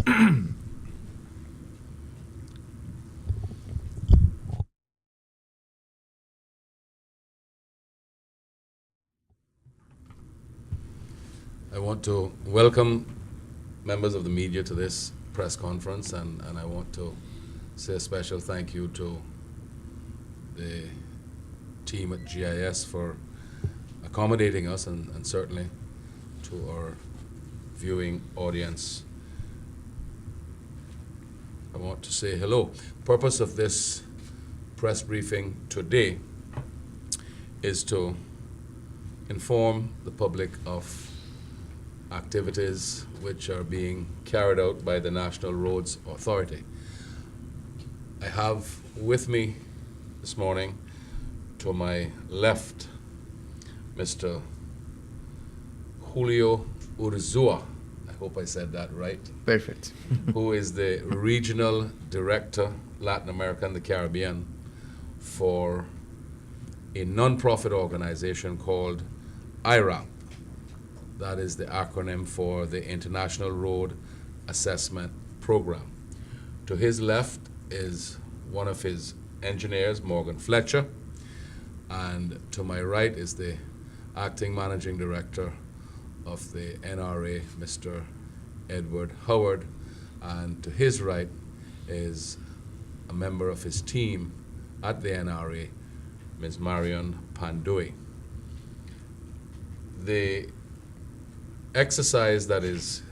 I want to welcome members of the media to this press conference, and I want to say a special thank you to the team at GIS for accommodating us, and certainly to our viewing audience. I want to say hello. Purpose of this press briefing today is to inform the public of activities which are being carried out by the National Roads Authority. I have with me this morning, to my left, Mr. Julio Urzua, I hope I said that right. Perfect. Who is the Regional Director, Latin America and the Caribbean, for a non-profit organization called iRAP. That is the acronym for the International Road Assessment Program. To his left is one of his engineers, Morgan Fletcher, and to my right is the acting managing director of the NRA, Mr. Edward Howard, and to his right is a member of his team at the NRA, Ms. Marion Pandui. The exercise that is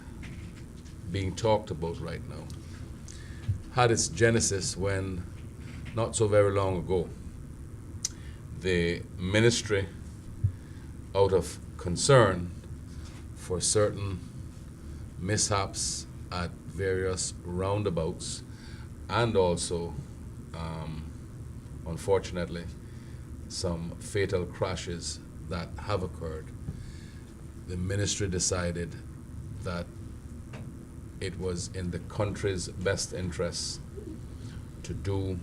being talked about right now had its genesis when, not so very long ago, the ministry, out of concern for certain mishaps at various roundabouts, and also, unfortunately, some fatal crashes that have occurred, the ministry decided that it was in the country's best interest to do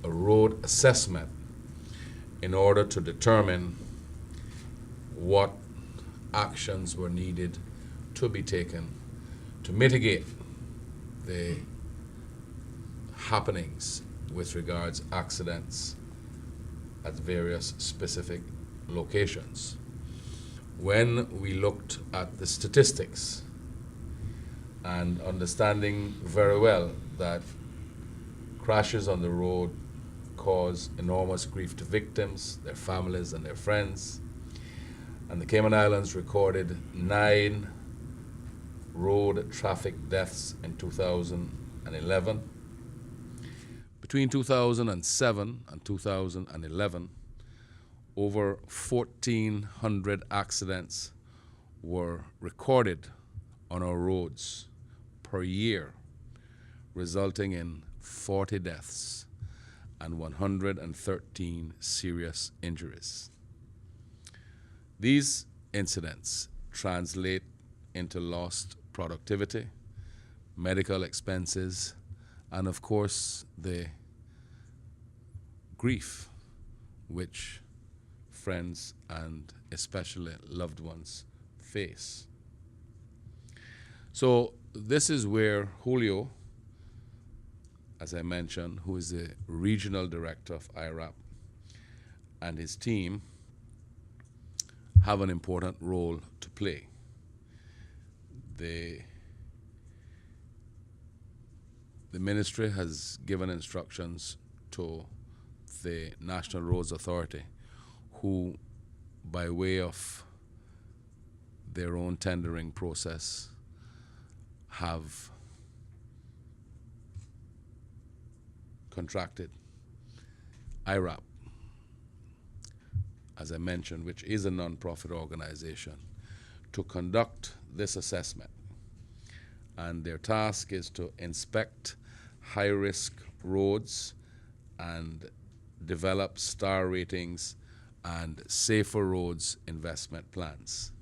a road assessment in order to determine what actions were needed to be taken to mitigate the happenings with regards accidents at various specific locations. When we looked at the statistics and understanding very well that crashes on the road cause enormous grief to victims, their families, and their friends, and the Cayman Islands recorded 9 road traffic deaths in 2011. Between 2007 and 2011, over 1,400 accidents were recorded on our roads per year, resulting in 40 deaths and 113 serious injuries. These incidents translate into lost productivity, medical expenses, and of course the grief which friends and especially loved ones face. So this is where Julio, as I mentioned, who is the regional director of iRAP, and his team have an important role to play. The ministry has given instructions to the National Roads Authority, who, by way of their own tendering process, have contracted iRAP, as I mentioned, which is a non-profit organization, to conduct this assessment. And their task is to inspect high-risk roads and develop star ratings and safer roads investment plans.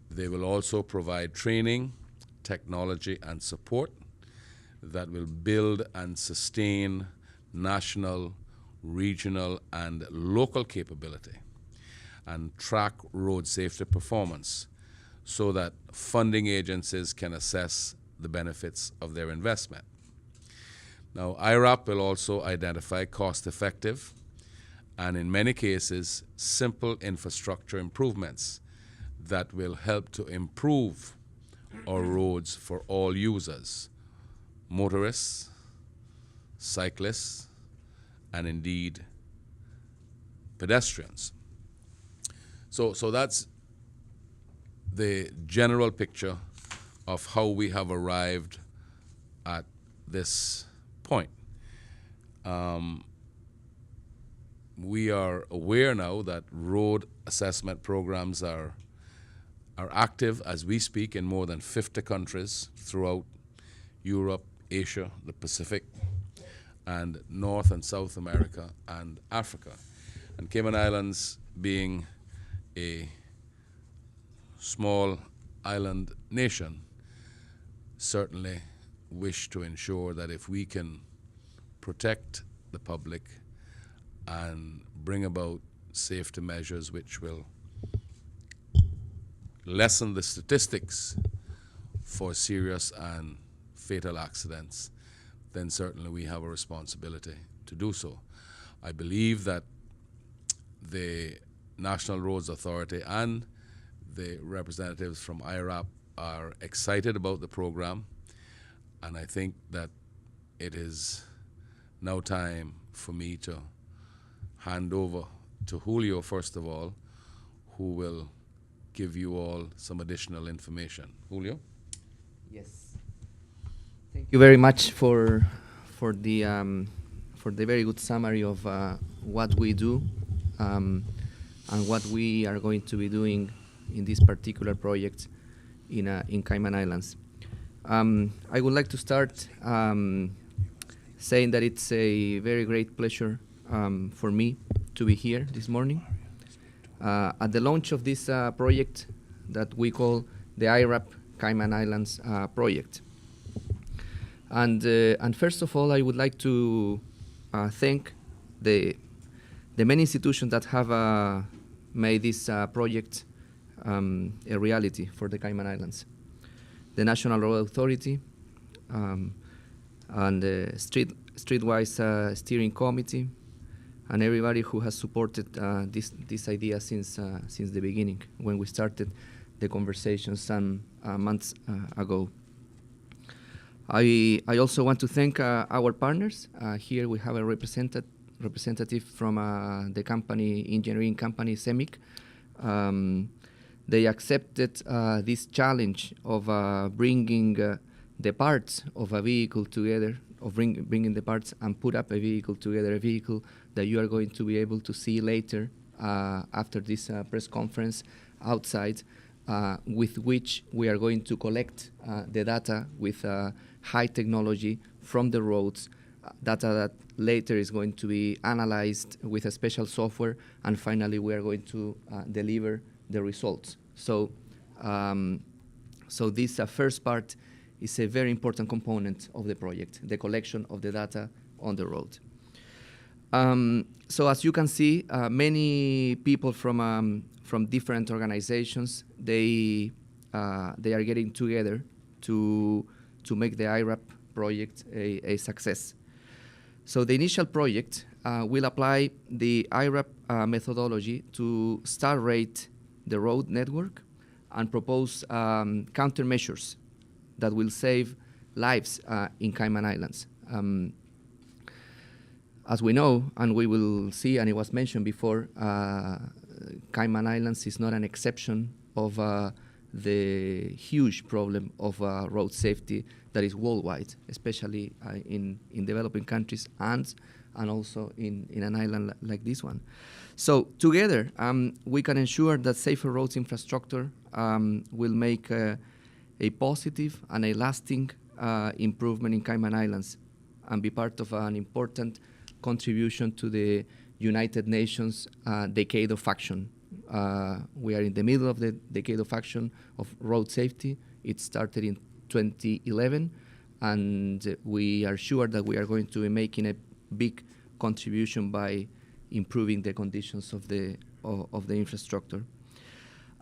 They will also provide training, technology, and support that will build and sustain national, regional, and local capability and track road safety performance so that funding agencies can assess the benefits of their investment. Now, iRAP will also identify cost-effective and, in many cases, simple infrastructure improvements that will help to improve our roads for all users, motorists, cyclists, and indeed pedestrians. So that's the general picture of how we have arrived at this point. We are aware now that road assessment programs are active as we speak in more than 50 countries throughout Europe, Asia, the Pacific, and North and South America and Africa. And Cayman Islands, being a small island nation, certainly wish to ensure that if we can protect the public and bring about safety measures which will lessen the statistics for serious and fatal accidents, then certainly we have a responsibility to do so. I believe that the National Roads Authority and the representatives from iRAP are excited about the program, and I think that it is now time for me to hand over to Julio, first of all, who will give you all some additional information. Julio? Yes. Thank you very much for the very good summary of what we do and what we are going to be doing in this particular project in Cayman Islands. I would like to start saying that it's a very great pleasure for me to be here this morning at the launch of this project that we call the iRAP Cayman Islands project. And first of all, I would like to thank the many institutions that have made this project a reality for the Cayman Islands. The National Road Authority and the Streetwise Steering Committee, and everybody who has supported this idea since the beginning, when we started the conversations some months ago. I also want to thank our partners. Here we have a representative from the engineering company CEMIC. They accepted this challenge of bringing the parts of a vehicle together, of bringing the parts and put up a vehicle together, a vehicle that you are going to be able to see later after this press conference outside, with which we are going to collect the data with high technology from the roads, data that later is going to be analyzed with a special software, and finally we are going to deliver the results. So this first part is a very important component of the project, the collection of the data on the road. So as you can see, many people from different organizations, they are getting together to make the iRAP project a success. So the initial project will apply the iRAP methodology to star rate the road network and propose countermeasures that will save lives in Cayman Islands. As we know, and we will see, and it was mentioned before, Cayman Islands is not an exception of the huge problem of road safety that is worldwide, especially in developing countries and also in an island like this one. So together, we can ensure that safer roads infrastructure will make a positive and a lasting improvement in Cayman Islands and be part of an important contribution to the United Nations Decade of Action. We are in the middle of the Decade of Action of road safety. It started in 2011, and we are sure that we are going to be making a big contribution by improving the conditions of the infrastructure.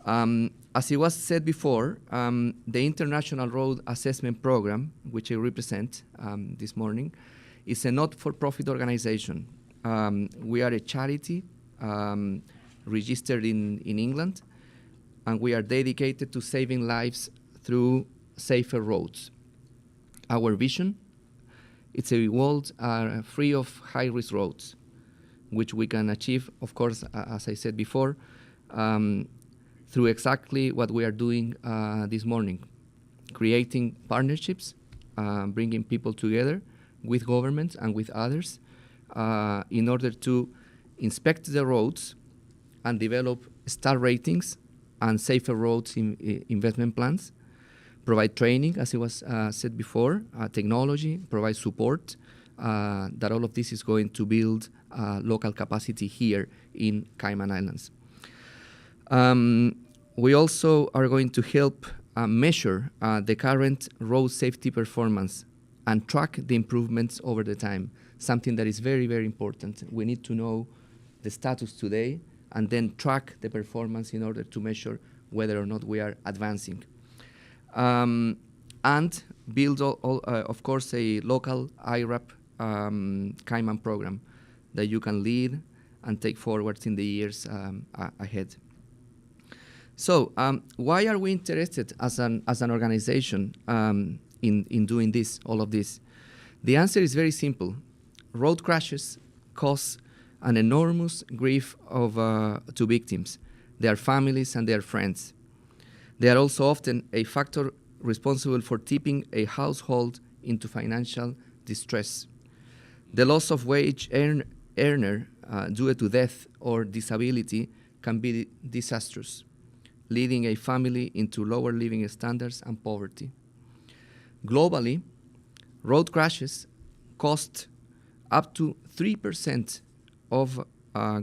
As it was said before, the International Road Assessment Program, which I represent this morning, is a not-for-profit organization. We are a charity registered in England, and we are dedicated to saving lives through safer roads. Our vision, it's a world free of high-risk roads, which we can achieve, of course, as I said before, through exactly what we are doing this morning, creating partnerships, bringing people together with governments and with others in order to inspect the roads and develop star ratings and safer roads investment plans, provide training, as it was said before, technology, provide support, that all of this is going to build local capacity here in Cayman Islands. We also are going to help measure the current road safety performance and track the improvements over the time, something that is very, very important. We need to know the status today and then track the performance in order to measure whether or not we are advancing. And build, of course, a local iRAP Cayman program that you can lead and take forward in the years ahead. So, why are we interested as an organization in doing this, all of this? The answer is very simple. Road crashes cause an enormous grief to victims, their families and their friends. They are also often a factor responsible for tipping a household into financial distress. The loss of wage earner due to death or disability can be disastrous, leading a family into lower living standards and poverty. Globally, road crashes cost up to 3% of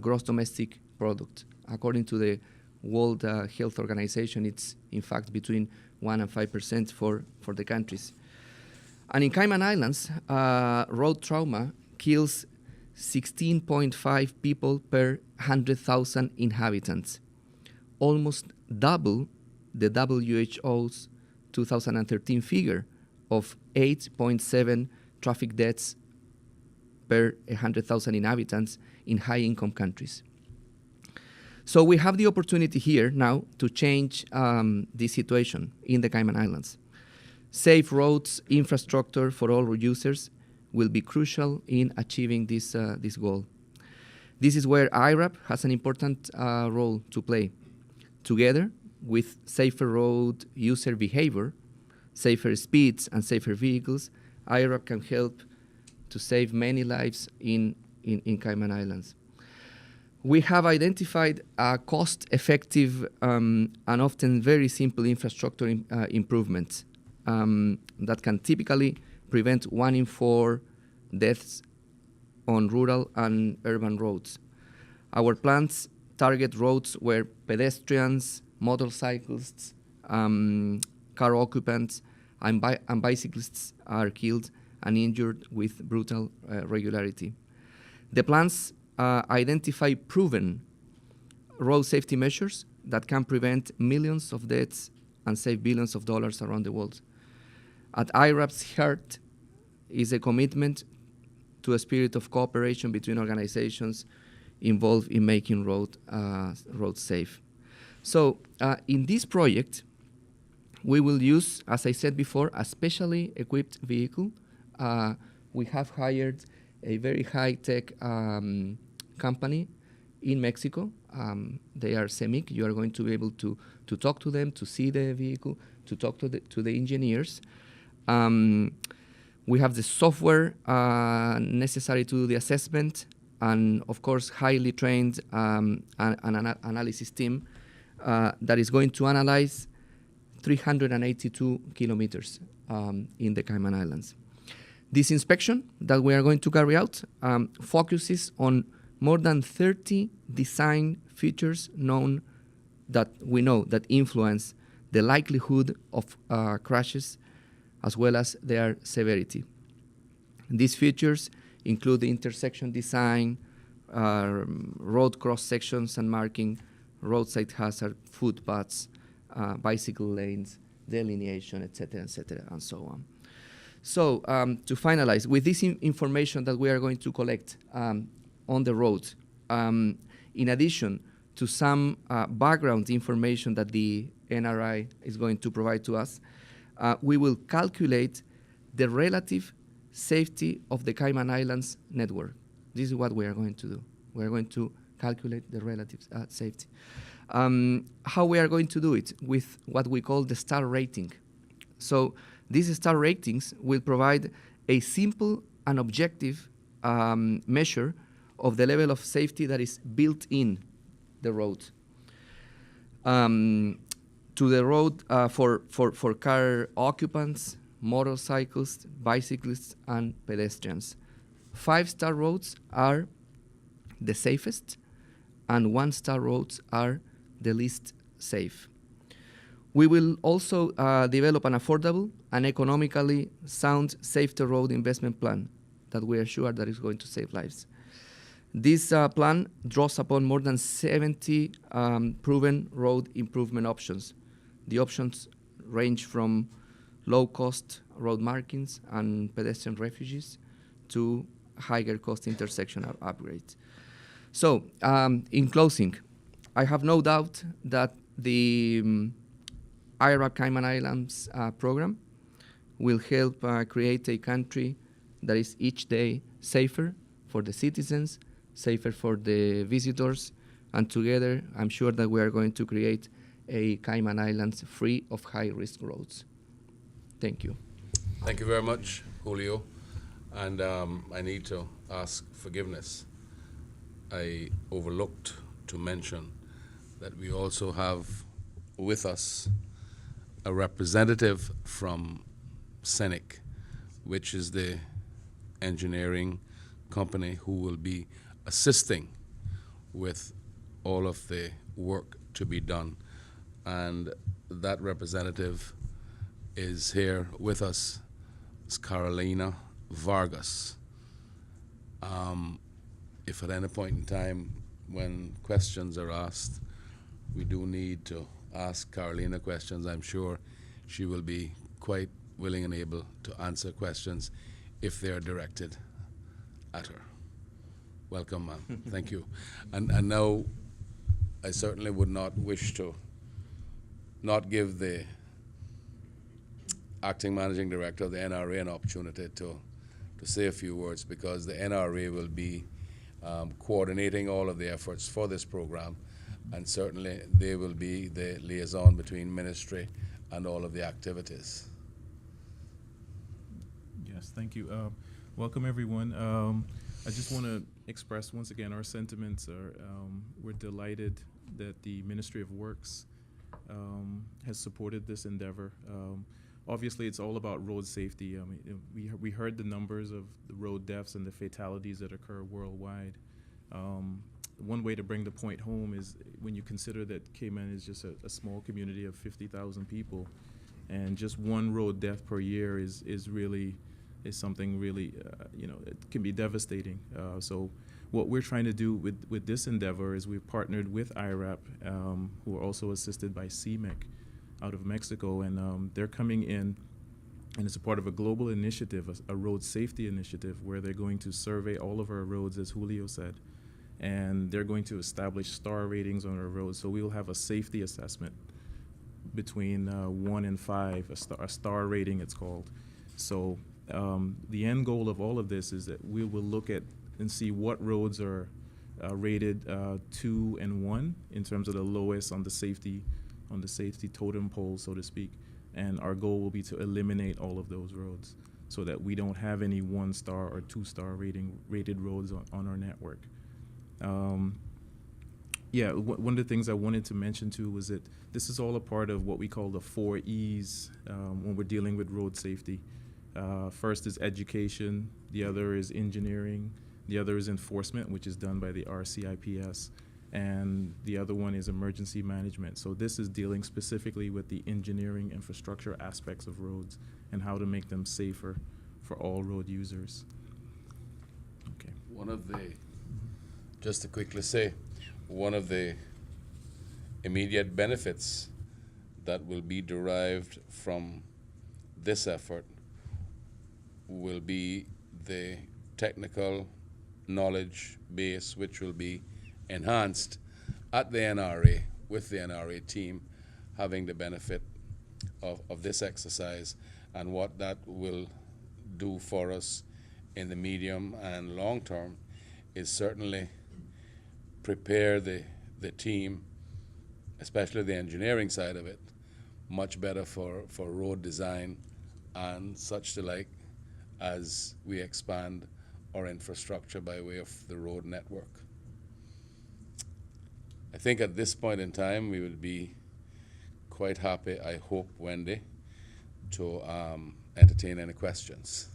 gross domestic product. According to the World Health Organization, it's in fact between 1 and 5% for the countries. And in Cayman Islands, road trauma kills 16.5 people per 100,000 inhabitants, almost double the WHO's 2013 figure of 8.7 traffic deaths per 100,000 inhabitants in high-income countries. So we have the opportunity here now to change this situation in the Cayman Islands. Safe roads infrastructure for all users will be crucial in achieving this goal. This is where iRAP has an important role to play. Together with safer road user behavior, safer speeds and safer vehicles, iRAP can help to save many lives in Cayman Islands. We have identified cost-effective and often very simple infrastructure improvements that can typically prevent 1 in 4 deaths on rural and urban roads. Our plans target roads where pedestrians, motorcyclists, car occupants, and bicyclists are killed and injured with brutal regularity. The plans identify proven road safety measures that can prevent millions of deaths and save billions of dollars around the world. At iRAP's heart is a commitment to a spirit of cooperation between organizations involved in making roads safe. So in this project, we will use, as I said before, a specially equipped vehicle. We have hired a very high-tech company in Mexico. They are CEMIC. You are going to be able to talk to them, to see the vehicle, to talk to the engineers. We have the software necessary to do the assessment, and of course, highly trained an analysis team that is going to analyze 382 kilometers in the Cayman Islands. This inspection that we are going to carry out focuses on more than 30 design features that influence the likelihood of crashes as well as their severity. These features include the intersection design, road cross sections and marking, roadside hazard, footpaths, bicycle lanes, delineation, etc., and so on. So to finalize, with this information that we are going to collect on the road, in addition to some background information that the NRI is going to provide to us, we will calculate the relative safety of the Cayman Islands network. This is what we are going to do. We are going to calculate the relative safety. How we are going to do it? With what we call the star rating. So these star ratings will provide a simple and objective measure of the level of safety that is built in the road. To the road for car occupants, motorcyclists, bicyclists, and pedestrians. 5-star roads are the safest, and 1-star roads are the least safe. We will also develop an affordable and economically sound safety road investment plan that we are sure that is going to save lives. This plan draws upon more than 70 proven road improvement options. The options range from low-cost road markings and pedestrian refuges to higher cost intersection upgrades. So, in closing, I have no doubt that the iRAP Cayman Islands program will help create a country that is each day safer for the citizens, safer for the visitors, and together I'm sure that we are going to create a Cayman Islands free of high-risk roads. Thank you. Thank you very much, Julio. And I need to ask forgiveness. I overlooked to mention that we also have with us a representative from CENIC, which is the engineering company who will be assisting with all of the work to be done. And that representative is here with us. It's Carolina Vargas. If at any point in time when questions are asked, we do need to ask Carolina questions, I'm sure she will be quite willing and able to answer questions if they are directed at her. Welcome, ma'am. Thank you. And now, I certainly would not wish to not give the acting managing director of the NRA an opportunity to say a few words, because the NRA will be coordinating all of the efforts for this program, and certainly they will be the liaison between ministry and all of the activities. Yes, thank you. Welcome, everyone. I just want to express once again our sentiments are we're delighted that the Ministry of Works has supported this endeavor. Obviously, it's all about road safety. I mean, we heard the numbers of the road deaths and the fatalities that occur worldwide. One way to bring the point home is when you consider that Cayman is just a small community of 50,000 people, and just one road death per year is something really, it can be devastating. So what we're trying to do with this endeavor is we've partnered with iRAP, who are also assisted by CMEC out of Mexico, and they're coming in, and it's a part of a global initiative, a road safety initiative, where they're going to survey all of our roads, as Julio said, and they're going to establish star ratings on our roads. So we'll have a safety assessment between 1 and 5, a star rating it's called. So the end goal of all of this is that we will look at and see what roads are rated 2 and 1 in terms of the lowest on the safety totem pole, so to speak. And our goal will be to eliminate all of those roads so that we don't have any 1-star or 2-star rated roads on our network. One of the things I wanted to mention too was that this is all a part of what we call the 4 E's when we're dealing with road safety. First is education, the other is engineering, the other is enforcement, which is done by the RCIPS, and the other one is emergency management. So this is dealing specifically with the engineering infrastructure aspects of roads and how to make them safer for all road users. Okay. Just to quickly say, one of the immediate benefits that will be derived from this effort will be the technical knowledge base, which will be enhanced at the NRA, with the NRA team having the benefit of this exercise, and what that will do for us in the medium and long term is certainly prepare the team, especially the engineering side of it, much better for road design and such the like as we expand our infrastructure by way of the road network. I think at this point in time we would be quite happy, I hope, Wendy, to entertain any questions.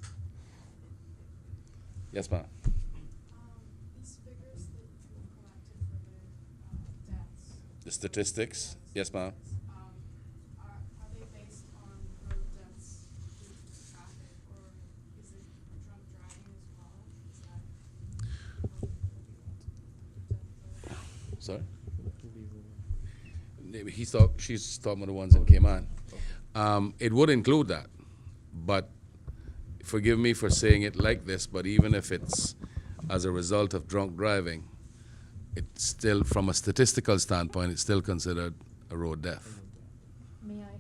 Yes, ma'am. These figures that you collected for the deaths. The statistics? Yes, ma'am. Are they based on road deaths due to traffic, or is it drunk driving as well? Is that Sorry? She's talking about the ones in Cayman. It would include that, but forgive me for saying it like this, but even if it's as a result of drunk driving, it's still, from a statistical standpoint, it's still considered a road death. May I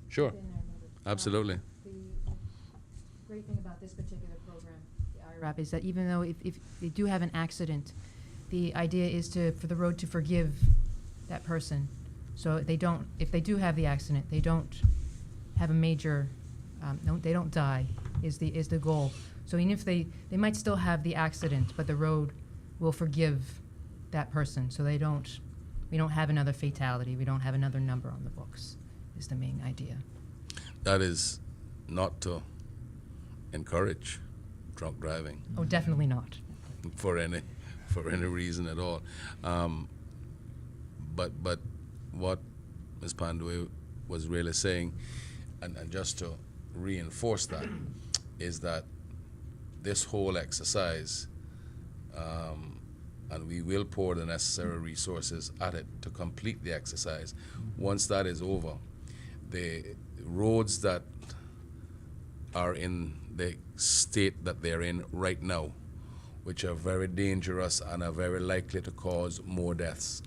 Sure. get in there a little bit? Absolutely. The great thing about this particular program, the iRAP, is that even though if they do have an accident, the idea is for the road to forgive that person. So they don't, if they do have the accident, they don't have a major, they don't die, is the goal. So even if they might still have the accident, but the road will forgive that person. So we don't have another fatality. We don't have another number on the books, is the main idea. That is not to encourage drunk driving Oh, definitely not. for any reason at all. But what Ms. Pandue was really saying, and just to reinforce that, is that this whole exercise, and we will pour the necessary resources at it to complete the exercise. Once that is over, the roads that are in the state that they're in right now, which are very dangerous and are very likely to cause more deaths,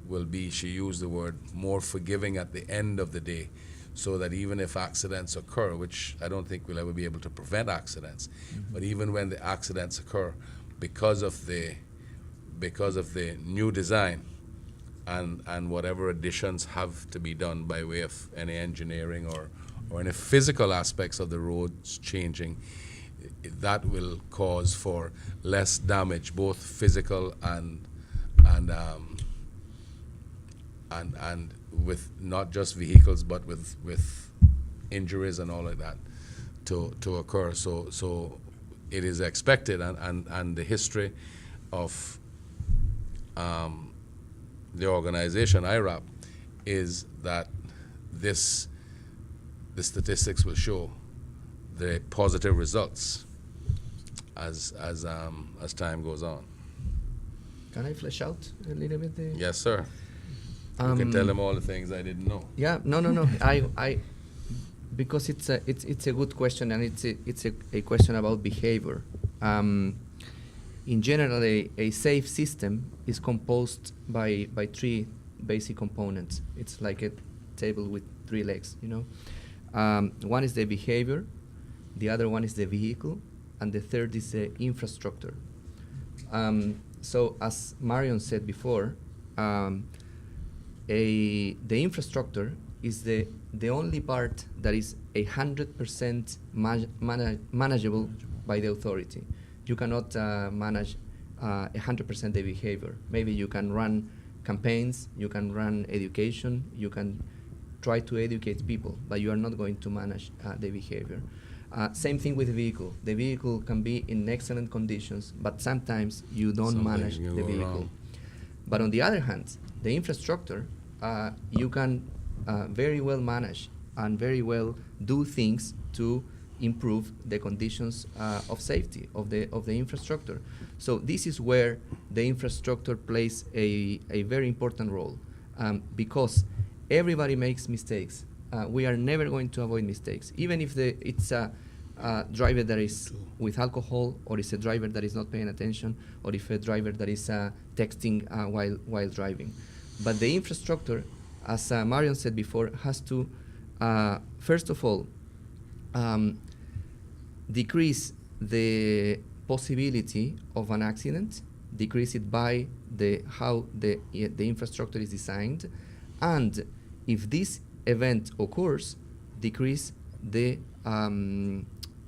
will be, she used the word, more forgiving at the end of the day, so that even if accidents occur, which I don't think we'll ever be able to prevent accidents, but even when the accidents occur, because of the new design and whatever additions have to be done by way of any engineering or any physical aspects of the roads changing, that will cause for less damage, both physical and with not just vehicles, but with injuries and all of that to occur. So it is expected, and the history of the organization iRAP is that the statistics will show the positive results as time goes on. Can I flesh out a little bit? Yes, sir. You can tell them all the things I didn't know. Yeah, no. I because it's a good question, and it's a question about behavior. In general, a safe system is composed by three basic components. It's like a table with three legs, you know. One is the behavior, the other one is the vehicle, and the third is the infrastructure. So as Marion said before, the infrastructure is the only part that is 100% manageable by the authority. You cannot manage 100% the behavior. Maybe you can run campaigns, you can run education, you can try to educate people, but you are not going to manage the behavior. Same thing with the vehicle. The vehicle can be in excellent conditions, but sometimes you don't manage the vehicle. Wrong. But on the other hand, the infrastructure, you can very well manage and very well do things to improve the conditions of safety of the infrastructure. So this is where the infrastructure plays a very important role. because everybody makes mistakes. We are never going to avoid mistakes, even if it's a driver that is with alcohol, or it's a driver that is not paying attention, or if a driver that is texting while driving. But the infrastructure, as Marion said before, has to, first of all, decrease the possibility of an accident, decrease it by how the infrastructure is designed, and if this event occurs, decrease the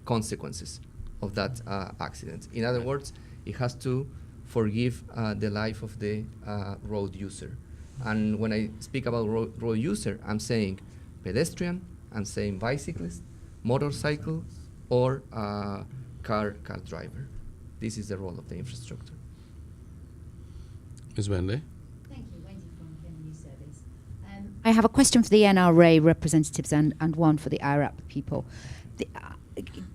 consequences of that accident. In other words, it has to forgive the life of the road user. And when I speak about road user, I'm saying pedestrian, I'm saying bicyclist, motorcycle, or car driver. This is the role of the infrastructure. Ms. Wendy? Thank you, Wendy from Cayman News Service. I have a question for the NRA representatives and one for the iRAP people.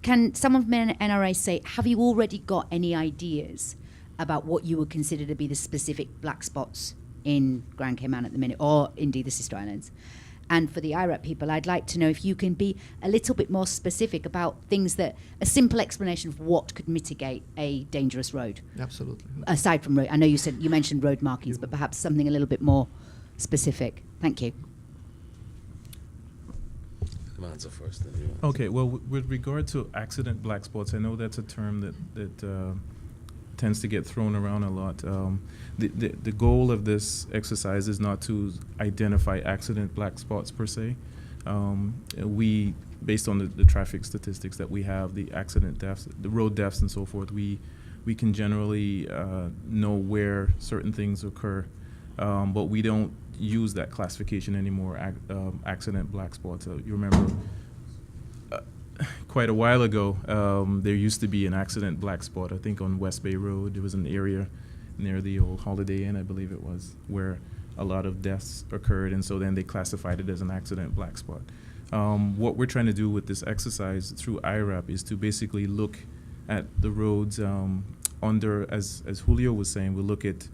Can someone from the NRA say, have you already got any ideas about what you would consider to be the specific black spots in Grand Cayman at the minute, or indeed the Sister Islands? And for the iRAP people, I'd like to know if you can be a little bit more specific about things that, a simple explanation of what could mitigate a dangerous road. Absolutely. Aside from road, I know you mentioned road markings, but perhaps something a little bit more specific. Thank you. Answer first. Then you answer. Okay, well, with regard to accident black spots, I know that's a term that tends to get thrown around a lot. The goal of this exercise is not to identify accident black spots per se. We, based on the traffic statistics that we have, the accident deaths, the road deaths and so forth, we can generally know where certain things occur, but we don't use that classification anymore, accident black spots. You remember quite a while ago, there used to be an accident black spot, I think on West Bay Road. There was an area near the old Holiday Inn, I believe it was, where a lot of deaths occurred, and so then they classified it as an accident black spot. What we're trying to do with this exercise through iRAP is to basically look at the roads under, as Julio was saying, we'll look at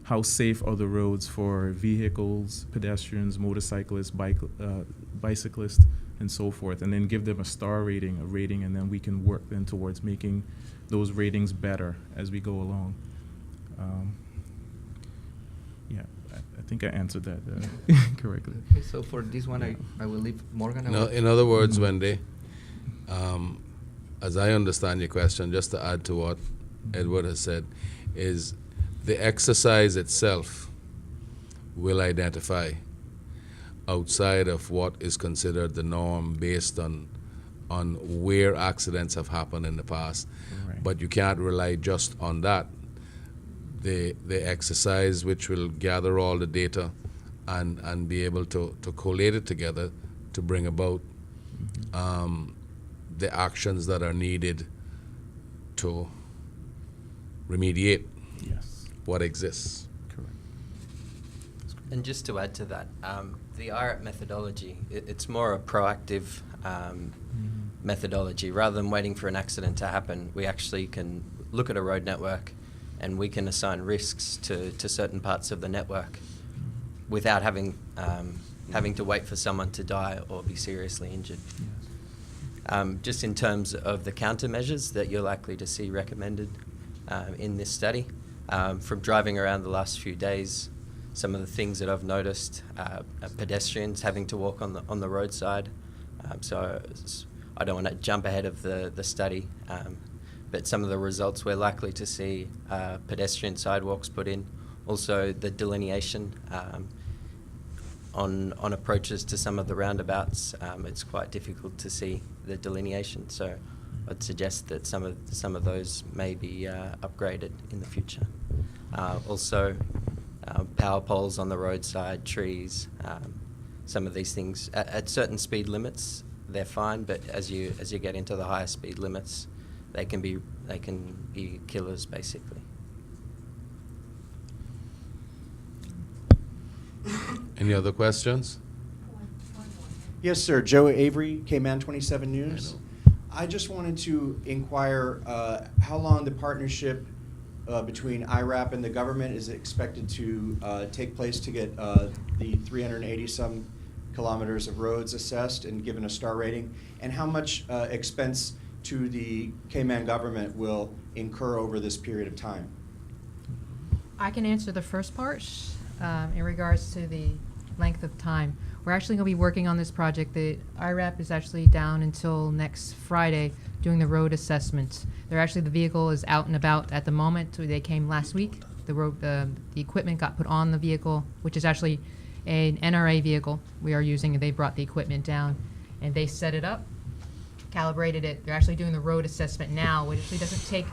how safe are the roads for vehicles, pedestrians, motorcyclists, bicyclists, and so forth, and then give them a rating, and then we can work then towards making those ratings better as we go along. Yeah, I think I answered that correctly. Okay, so for this one, I will leave Morgan. No, in other words, Wendy, as I understand your question, just to add to what Edward has said, is the exercise itself will identify outside of what is considered the norm based on where accidents have happened in the past. Right. But you can't rely just on that. The exercise, which will gather all the data and be able to collate it together to bring about the actions that are needed to remediate what exists. Correct. And just to add to that, the iRAP methodology, it's more a proactive methodology. Rather than waiting for an accident to happen, we actually can look at a road network and we can assign risks to certain parts of the network without having to wait for someone to die or be seriously injured. Just in terms of the countermeasures that you're likely to see recommended in this study, from driving around the last few days, some of the things that I've noticed, pedestrians having to walk on the roadside. So I don't want to jump ahead of the study, but some of the results we're likely to see, pedestrian sidewalks put in, also the delineation on approaches to some of the roundabouts. It's quite difficult to see the delineation, so I'd suggest that some of those may be upgraded in the future. Also, power poles on the roadside, trees, some of these things at certain speed limits they're fine, but as you get into the higher speed limits, they can be killers basically. Any other questions? Yes, sir. Joe Avery, Cayman 27 News. I just wanted to inquire how long the partnership between iRAP and the government is expected to take place to get the 380-some kilometers of roads assessed and given a star rating? And how much expense to the Cayman government will incur over this period of time? I can answer the first part in regards to the length of time. We're actually going to be working on this project. The iRAP is actually down until next Friday doing the road assessments. They're actually, the vehicle is out and about at the moment. They came last week. The equipment got put on the vehicle, which is actually an NRA vehicle we are using. They brought the equipment down and they set it up, calibrated it. They're actually doing the road assessment now, which actually doesn't take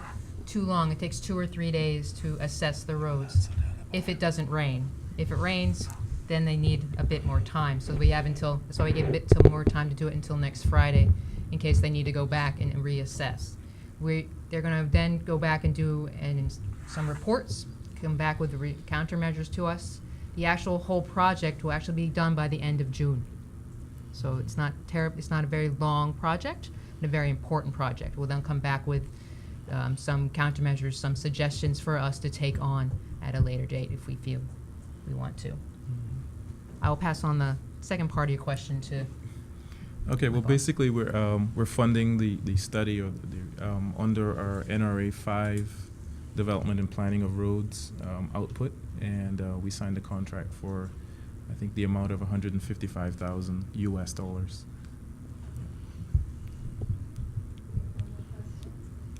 too long. It takes 2 or 3 days to assess the roads if it doesn't rain. If it rains, then they need a bit more time. So we have until, that's why we gave a bit more time to do it until next Friday in case they need to go back and reassess. They're going to then go back and do some reports, come back with the countermeasures to us. The actual whole project will actually be done by the end of June. So it's not a very long project, but a very important project. We'll then come back with some countermeasures, some suggestions for us to take on at a later date if we feel we want to. I will pass on the second part of your question to. Okay, well, basically, we're funding the study or under our NRA 5 development and planning of roads output, and we signed a contract for, I think, the amount of $155,000 US.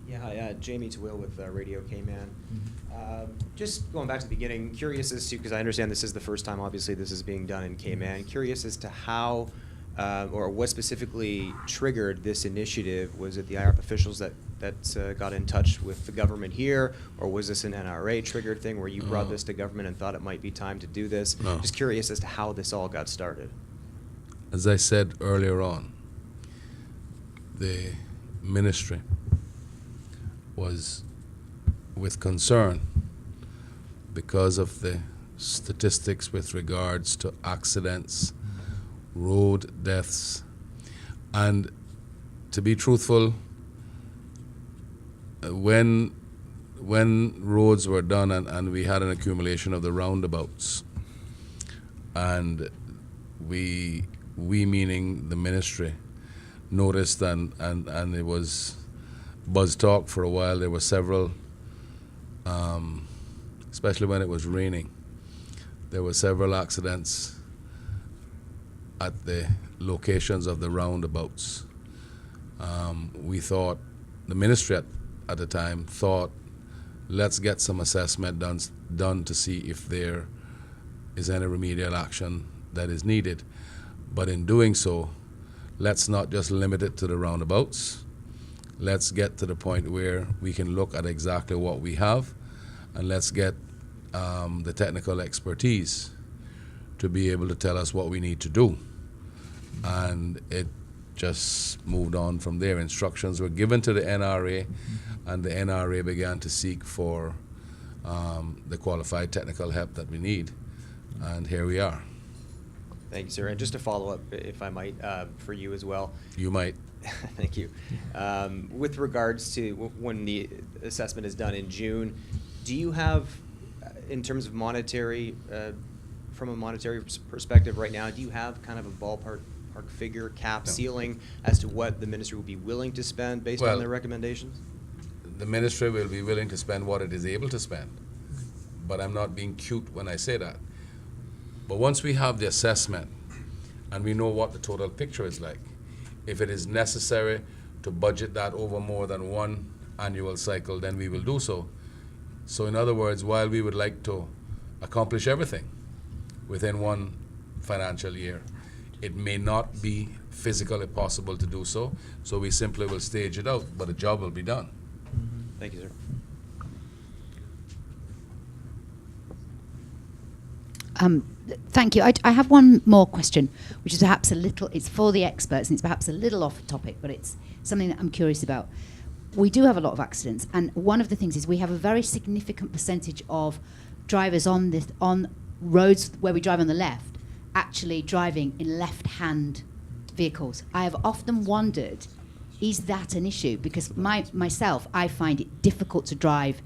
Yeah, hi, Jamie Twill with Radio Cayman. Just going back to the beginning, curious as to, because I understand this is the first time, obviously, this is being done in Cayman, curious as to how or what specifically triggered this initiative. Was it the iRAP officials that got in touch with the government here, or was this an NRA triggered thing where you brought this to government and thought it might be time to do this? No. Just curious as to how this all got started. As I said earlier on, the ministry was with concern because of the statistics with regards to accidents, road deaths, and to be truthful, when roads were done and we had an accumulation of the roundabouts, and we meaning the ministry, noticed and it was buzz talk for a while. There were several, especially when it was raining, there were several accidents at the locations of the roundabouts. We thought, the ministry at the time thought, let's get some assessment done to see if there is any remedial action that is needed. But in doing so, let's not just limit it to the roundabouts. Let's get to the point where we can look at exactly what we have, and let's get the technical expertise to be able to tell us what we need to do. And it just moved on from there. Instructions were given to the NRA, and the NRA began to seek for the qualified technical help that we need. And here we are. Thank you, sir. And just to follow up, if I might, for you as well. You might. Thank you. With regards to when the assessment is done in June, do you have, in terms of monetary, from a monetary perspective right now, do you have kind of a ballpark figure, cap, ceiling, as to what the ministry will be willing to spend based on their recommendations? The ministry will be willing to spend what it is able to spend, but I'm not being cute when I say that. But once we have the assessment and we know what the total picture is like, if it is necessary to budget that over more than one annual cycle, then we will do so. So in other words, while we would like to accomplish everything within one financial year, it may not be physically possible to do so, so we simply will stage it out, but the job will be done. Thank you, sir. Thank you. I have one more question, which is perhaps a little, it's for the experts, and it's perhaps a little off topic, but it's something that I'm curious about. We do have a lot of accidents, and one of the things is we have a very significant percentage of drivers on roads where we drive on the left actually driving in left-hand vehicles. I have often wondered, is that an issue? Because myself, I find it difficult to drive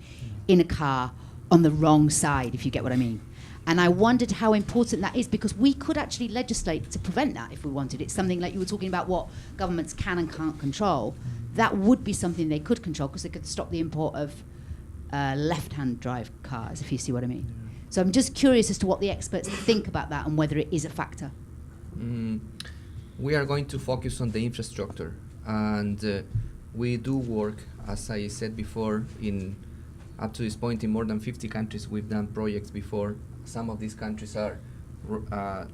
in a car on the wrong side, if you get what I mean. And I wondered how important that is, because we could actually legislate to prevent that if we wanted. It's something like you were talking about what governments can and can't control. That would be something they could control, because they could stop the import of left-hand drive cars, if you see what I mean. Yeah. So I'm just curious as to what the experts think about that and whether it is a factor. We are going to focus on the infrastructure, and we do work, as I said before, up to this point in more than 50 countries. We've done projects before. Some of these countries are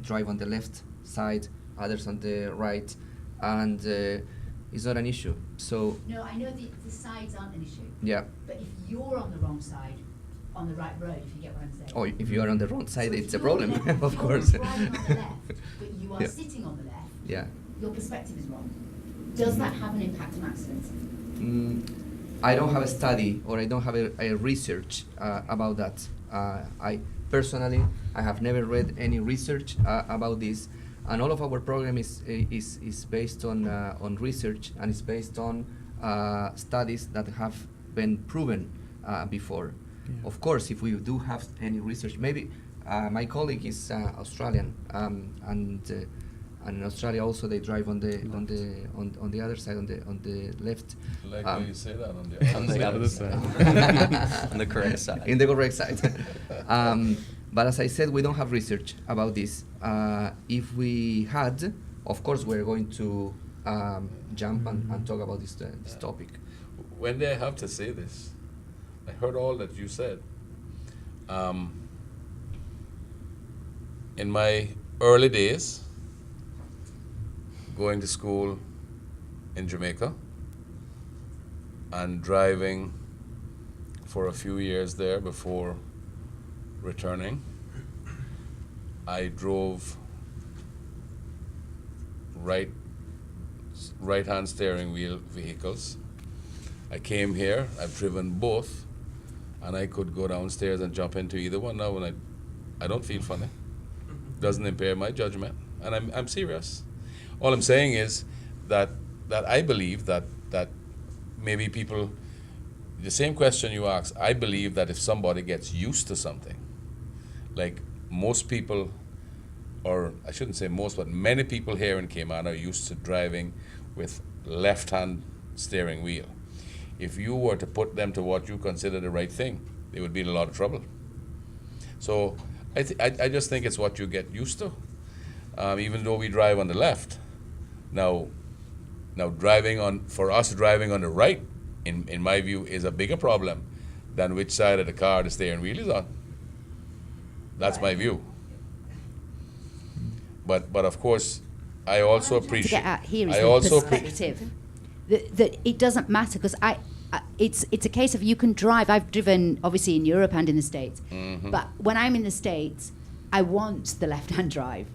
drive on the left side, others on the right, and it's not an issue. So No, I know the sides aren't an issue. yeah. But if you're on the wrong side, on the right road, if you get what I'm saying. Oh, if you are on the wrong side, So if it's a you're problem, left- of if course. You're driving on the left, but you are Yeah. sitting on the left. Yeah. Your perspective is wrong. Does that have an impact on accidents? I don't have a study, or I don't have a research about that. I personally, I have never read any research about this, and all of our program is based on research, and it's based on studies that have been proven before. Yeah. Of course, if we do have any research, maybe my colleague is Australian, and in Australia also they drive on the other side, on the left. Like how you say that, on the On the other other side. side. On the correct side. In the correct side. But as I said, we don't have research about this. If we had, of course, we're going to jump and talk about this topic. When do I have to say this? I heard all that you said. In my early days, going to school in Jamaica and driving for a few years there before returning, I drove right-hand steering wheel vehicles. I came here, I've driven both, and I could go downstairs and jump into either one now, and I don't feel funny. Doesn't impair my judgment, and I'm serious. All I'm saying is that I believe that maybe people, the same question you asked, I believe that if somebody gets used to something, like most people, or I shouldn't say most, but many people here in Cayman are used to driving with left-hand steering wheel. If you were to put them to what you consider the right thing, they would be in a lot of trouble. So I just think it's what you get used to, even though we drive on the left. Now for us driving on the right, in my view, is a bigger problem than which side of the car the steering wheel is on. That's my view. But of course, I also What I'm trying to appreciate. get at here is I the also perspective that it doesn't matter, because it's a case of you can drive. I've driven obviously in Europe and in the States, but when I'm in the States, I want the left-hand drive.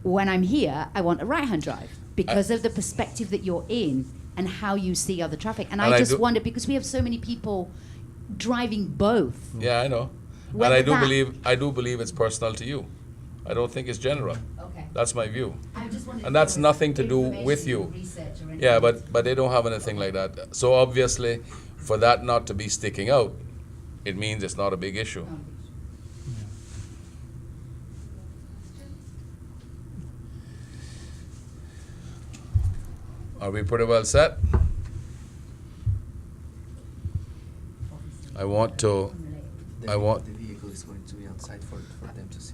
When I'm here, I want a right-hand drive because of the perspective that you're in and how you see other traffic. And I just wonder, because we have so many people driving both. Yeah, I know. And Whether I that- do believe it's personal to you. I don't think it's general. Okay. That's my view. I just wondered And if that's there was nothing to do with information you. or research or anything. Yeah, but they don't have anything like that. So obviously, for that not to be sticking out, it means it's not a big issue. Are we pretty well set? I want to. I want. The vehicle is going to be outside for them to see.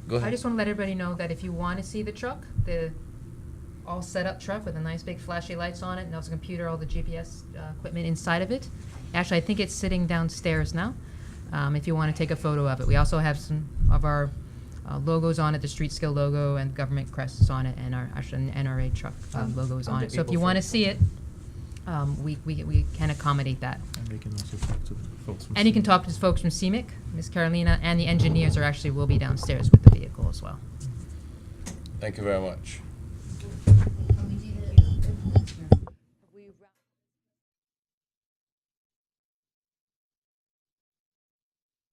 Go I ahead. just want to let everybody know that if you want to see the truck, the all set up truck with a nice big flashy lights on it, and there's a computer, all the GPS equipment inside of it. Actually, I think it's sitting downstairs now. If you want to take a photo of it, we also have some of our logos on it, the Street Skill logo and government crests on it, and our actually an NRA truck logos and on the it. So if people you want to photos. see it, we can accommodate that. And they can also talk to the folks from And you can CMIC. talk to the folks from CMIC, Miss Carolina, and the engineers will be downstairs with the vehicle as well. Thank you very much.